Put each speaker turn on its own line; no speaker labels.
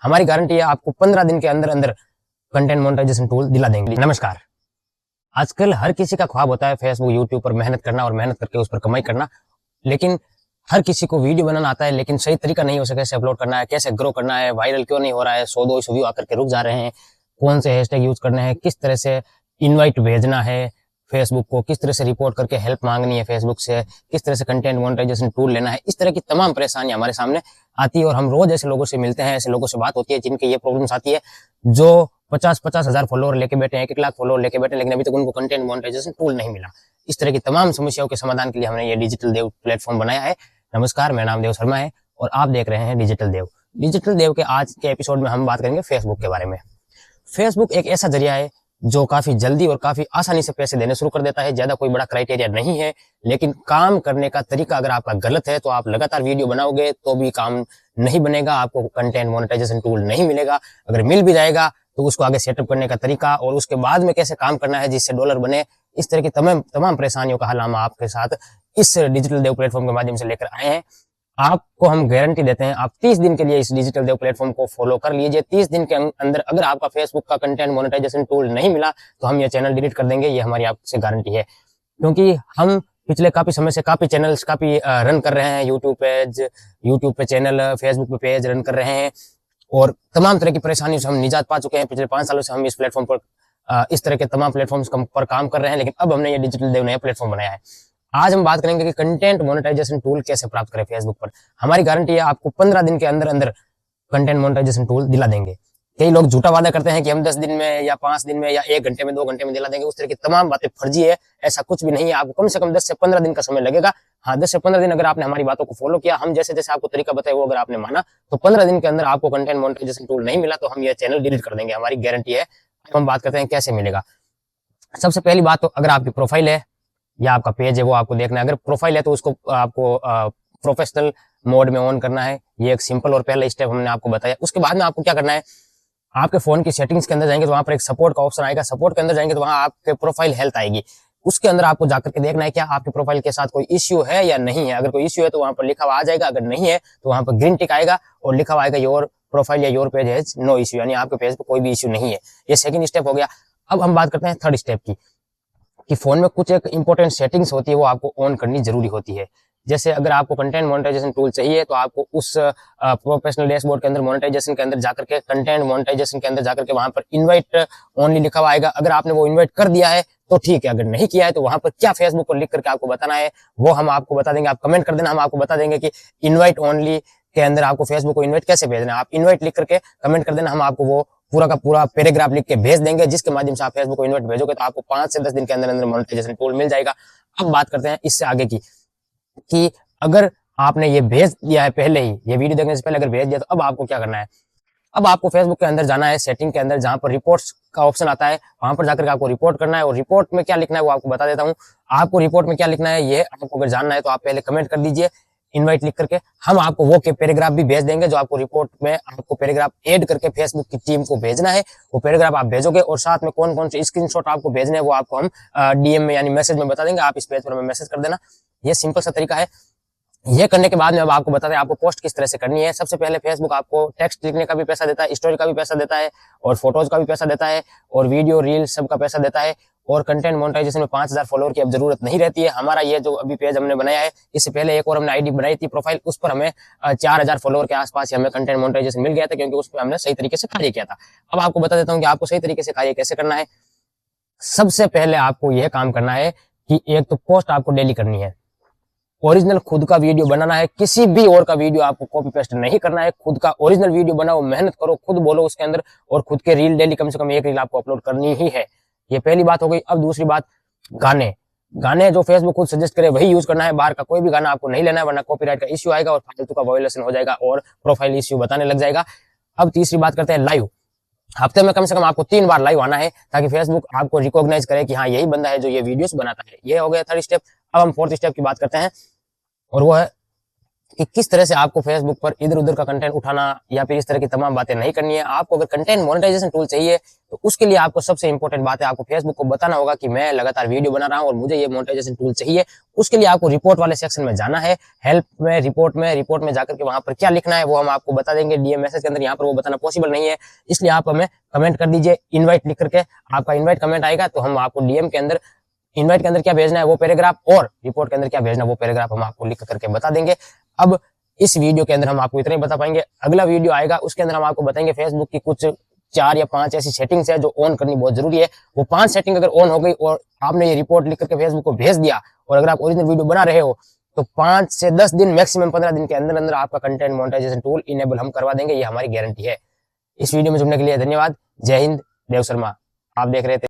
हमारी गारंटी है आपको 15 दिन के अंदर अंदर कंटेंट मोनेटाइजेशन टूल दिला देंगे। नमस्कार। आजकल हर किसी का ख्वाब होता है फेसबुक यूट्यूब पर मेहनत करना और मेहनत करके उस पर कमाई करना, लेकिन हर किसी को वीडियो बनाना आता है, लेकिन सही तरीका नहीं हो सके, कैसे अपलोड करना है, कैसे ग्रो करना है, वायरल क्यों नहीं हो रहा है, 100-200 व्यू आकर के रुक जा रहे हैं, कौन से हैशटैग यूज करने हैं, किस तरह से इनवाइट भेजना है फेसबुक को, किस तरह से रिपोर्ट करके हेल्प मांगनी है फेसबुक से, किस तरह से कंटेंट मोनेटाइजेशन टूल लेना है। इस तरह की तमाम परेशानियां हमारे सामने आती है और हम रोज ऐसे लोगों से मिलते हैं, ऐसे लोगों से बात होती है जिनकी ये प्रॉब्लम्स आती है, जो 50-50 हजार फॉलोअर लेके बैठे हैं, 1-1 लाख फॉलोअर लेके बैठे हैं, लेकिन अभी तक उनको कंटेंट मोनेटाइजेशन टूल नहीं मिला। इस तरह की तमाम समस्याओं के समाधान के लिए हमने ये डिजिटल देव प्लेटफॉर्म बनाया है। नमस्कार, मेरा नाम देव शर्मा है और आप देख रहे हैं डिजिटल देव। डिजिटल देव के आज के एपिसोड में हम बात करेंगे फेसबुक के बारे में। फेसबुक एक ऐसा जरिया है जो काफी जल्दी और काफी आसानी से पैसे देने शुरू कर देता है। ज्यादा कोई बड़ा क्राइटेरिया नहीं है, लेकिन काम करने का तरीका अगर आपका गलत है तो आप लगातार वीडियो बनाओगे तो भी काम नहीं बनेगा, आपको कंटेंट मोनेटाइजेशन टूल नहीं मिलेगा। अगर मिल भी जाएगा तो उसको आगे सेटअप करने का तरीका और उसके बाद में कैसे काम करना है जिससे डॉलर बने, इस तरह की तमाम परेशानियों का हल हम आपके साथ इस डिजिटल देव प्लेटफॉर्म के माध्यम से लेकर आए हैं। आपको हम गारंटी देते हैं, आप 30 दिन के लिए इस डिजिटल देव प्लेटफॉर्म को फॉलो कर लीजिए। 30 दिन के अंदर अगर आपका फेसबुक का कंटेंट मोनेटाइजेशन टूल नहीं मिला तो हम ये चैनल डिलीट कर देंगे, ये हमारी आपसे गारंटी है। क्योंकि हम पिछले काफी समय से काफी चैनल्स रन कर रहे हैं, यूट्यूब पे चैनल, फेसबुक पे पेज रन कर रहे हैं और तमाम तरह की परेशानियों से हम निजात पा चुके हैं। पिछले 5 सालों से हम इस प्लेटफॉर्म पर इस तरह के तमाम प्लेटफॉर्म्स पर काम कर रहे हैं, लेकिन अब हमने ये डिजिटल देव नया प्लेटफॉर्म बनाया है। आज हम बात करेंगे कि कंटेंट मोनेटाइजेशन टूल कैसे प्राप्त करें फेसबुक पर। हमारी गारंटी है आपको 15 दिन के अंदर अंदर कंटेंट मोनेटाइजेशन टूल दिला देंगे। कई लोग झूठा वादा करते हैं कि हम 10 दिन में या 5 दिन में या 1 घंटे में 2 घंटे में दिला देंगे। उस तरह की तमाम बातें फर्जी है, ऐसा कुछ भी नहीं है। आपको कम से कम 10 से 15 दिन का समय लगेगा। हाँ, 10 से 15 दिन अगर आपने हमारी बातों को फॉलो किया, हम जैसे जैसे आपको तरीका बताया वो अगर आपने माना, तो 15 दिन के अंदर आपको कंटेंट मोनेटाइजेशन टूल नहीं मिला तो हम ये चैनल डिलीट कर देंगे, हमारी गारंटी है। हम बात करते हैं कैसे मिलेगा। सबसे पहली बात तो अगर आपकी प्रोफाइल है या आपका पेज है वो आपको देखना है। अगर प्रोफाइल है तो उसको आपको प्रोफेशनल मोड में ऑन करना है। ये एक सिंपल और पहला स्टेप हमने आपको बताया। उसके बाद में आपको क्या करना है, आपके फोन की सेटिंग्स के अंदर जाएंगे तो वहां पर एक सपोर्ट का ऑप्शन आएगा। सपोर्ट के अंदर जाएंगे तो वहां आपके प्रोफाइल हेल्थ आएगी। उसके अंदर आपको जाकर के देखना है क्या आपके प्रोफाइल के साथ कोई इश्यू है या नहीं है। अगर कोई इश्यू है तो वहां पर लिखा हुआ आ जाएगा, अगर नहीं है तो वहां पर ग्रीन टिक आएगा और लिखा हुआ आएगा योर प्रोफाइल या your page has no issue, यानी आपके पेज पर कोई भी इश्यू नहीं है। ये सेकंड स्टेप हो गया। अब हम बात करते हैं थर्ड स्टेप की, कि फोन में कुछ एक इंपॉर्टेंट सेटिंग्स होती है वो आपको ऑन करनी जरूरी होती है। जैसे अगर आपको कंटेंट मोनेटाइजेशन टूल चाहिए तो आपको उस प्रोफेशनल डैशबोर्ड के अंदर मोनेटाइजेशन के अंदर जाकर के कंटेंट मोनेटाइजेशन के अंदर जाकर के वहां पर इनवाइट ओनली लिखा हुआ आएगा। अगर आपने वो इनवाइट कर दिया है तो ठीक है, अगर नहीं किया है तो वहां पर क्या फेसबुक को लिख करके आपको बताना है वो हम आपको बता देंगे। आप कमेंट कर देना, हम आपको बता देंगे कि इनवाइट ओनली के अंदर आपको फेसबुक को इनवाइट कैसे भेजना है। आप इनवाइट लिख करके कमेंट कर देना, हम आपको वो पूरा का पूरा पैराग्राफ लिख के भेज देंगे, जिसके माध्यम से आप फेसबुक को इनवाइट भेजोगे तो आपको 5 से 10 दिन के अंदर अंदर मोनेटाइजेशन टूल मिल जाएगा। अब बात करते हैं इससे आगे की, कि अगर आपने ये भेज दिया है पहले ही, ये वीडियो देखने से पहले अगर भेज दिया तो अब आपको क्या करना है। अब आपको फेसबुक के अंदर जाना है, सेटिंग के अंदर जहां पर रिपोर्ट्स का ऑप्शन आता है वहां पर जाकर के आपको रिपोर्ट करना है। और रिपोर्ट में क्या लिखना है वो आपको बता देता हूँ। आपको रिपोर्ट में क्या लिखना है ये आपको अगर जानना है तो आप पहले कमेंट कर दीजिए इनवाइट लिख करके, हम आपको वो के पैराग्राफ भी भेज देंगे जो आपको रिपोर्ट में आपको पैराग्राफ ऐड करके फेसबुक की टीम को भेजना है। वो पैराग्राफ आप भेजोगे और साथ में कौन कौन से स्क्रीनशॉट आपको भेजने हैं वो आपको हम डीएम में यानी मैसेज में बता देंगे। आप इस पेज पर हमें मैसेज कर देना। ये सिंपल सा तरीका है। ये करने के बाद में अब आपको बताते हैं आपको पोस्ट किस तरह से करनी है। सबसे पहले फेसबुक आपको टेक्स्ट लिखने का भी पैसा देता है, स्टोरी का भी पैसा देता है और फोटोज का भी पैसा देता है और वीडियो रील सब का पैसा देता है। और कंटेंट मोनेटाइजेशन में 5000 फॉलोअर की अब जरूरत नहीं रहती है। हमारा ये जो अभी पेज हमने बनाया है, इससे पहले एक और हमने आईडी बनाई थी प्रोफाइल, उस पर हमें 4000 फॉलोअर के आसपास ही हमें कंटेंट मोनेटाइजेशन मिल गया था, क्योंकि उस पर हमने सही तरीके से कार्य किया था। अब आपको बता देता हूँ कि आपको सही तरीके से कार्य कैसे करना है। सबसे पहले आपको यह काम करना है कि एक तो पोस्ट आपको डेली करनी है, ओरिजिनल खुद का वीडियो बनाना है। किसी भी और का वीडियो आपको कॉपी पेस्ट नहीं करना है, खुद का ओरिजिनल वीडियो बनाओ, मेहनत करो, खुद बोलो उसके अंदर, और खुद के रील डेली कम से कम 1 रील आपको अपलोड करनी ही है। ये पहली बात हो गई। अब दूसरी बात, गाने जो फेसबुक खुद सजेस्ट करे वही यूज करना है। बाहर का कोई भी गाना आपको नहीं लेना है, वरना कॉपीराइट का इश्यू आएगा और फालतू का वायलेशन हो जाएगा और प्रोफाइल इश्यू बताने लग जाएगा। अब तीसरी बात करते हैं लाइव। हफ्ते में कम से कम आपको 3 बार लाइव आना है, ताकि फेसबुक आपको रिकॉग्नाइज करे कि हाँ यही बंदा है जो ये वीडियोस बनाता है। ये हो गया थर्ड स्टेप। अब हम फोर्थ स्टेप की बात करते हैं और वो है कि किस तरह से आपको फेसबुक पर इधर उधर का कंटेंट उठाना या फिर इस तरह की तमाम बातें नहीं करनी है। आपको अगर कंटेंट मोनेटाइजेशन टूल चाहिए तो उसके लिए आपको सबसे इंपॉर्टेंट बात है, आपको फेसबुक को बताना होगा कि मैं लगातार वीडियो बना रहा हूं और मुझे ये मोनेटाइजेशन टूल चाहिए। उसके लिए आपको रिपोर्ट वाले सेक्शन में जाना है, हेल्प में, रिपोर्ट में जाकर के वहां पर क्या लिखना है वो हम आपको बता देंगे डीएम मैसेज के अंदर। यहाँ पर वो बताना पॉसिबल नहीं है, इसलिए आप हमें कमेंट कर दीजिए इन्वाइट लिख करके। आपका इन्वाइट कमेंट आएगा तो हम आपको डीएम के अंदर इन्वाइट के अंदर क्या भेजना है वो पैराग्राफ और रिपोर्ट के अंदर क्या भेजना है वो पैराग्राफ हम आपको लिख करके बता देंगे। अब इस वीडियो के अंदर हम आपको इतना ही बता पाएंगे, अगला वीडियो आएगा उसके अंदर हम आपको बताएंगे फेसबुक की कुछ 4 या 5 ऐसी सेटिंग्स है जो ऑन करनी बहुत जरूरी है। वो 5 सेटिंग अगर ऑन हो गई और आपने ये रिपोर्ट लिख करके फेसबुक को भेज दिया और अगर आप ओरिजिनल वीडियो बना रहे हो तो 5 से 10 दिन मैक्सिमम 15 दिन के अंदर अंदर आपका कंटेंट मोनेटाइजेशन टूल इनेबल हम करवा देंगे, ये हमारी गारंटी है। इस वीडियो में जुड़ने के लिए धन्यवाद। जय हिंद। देव शर्मा आप देख रहे थे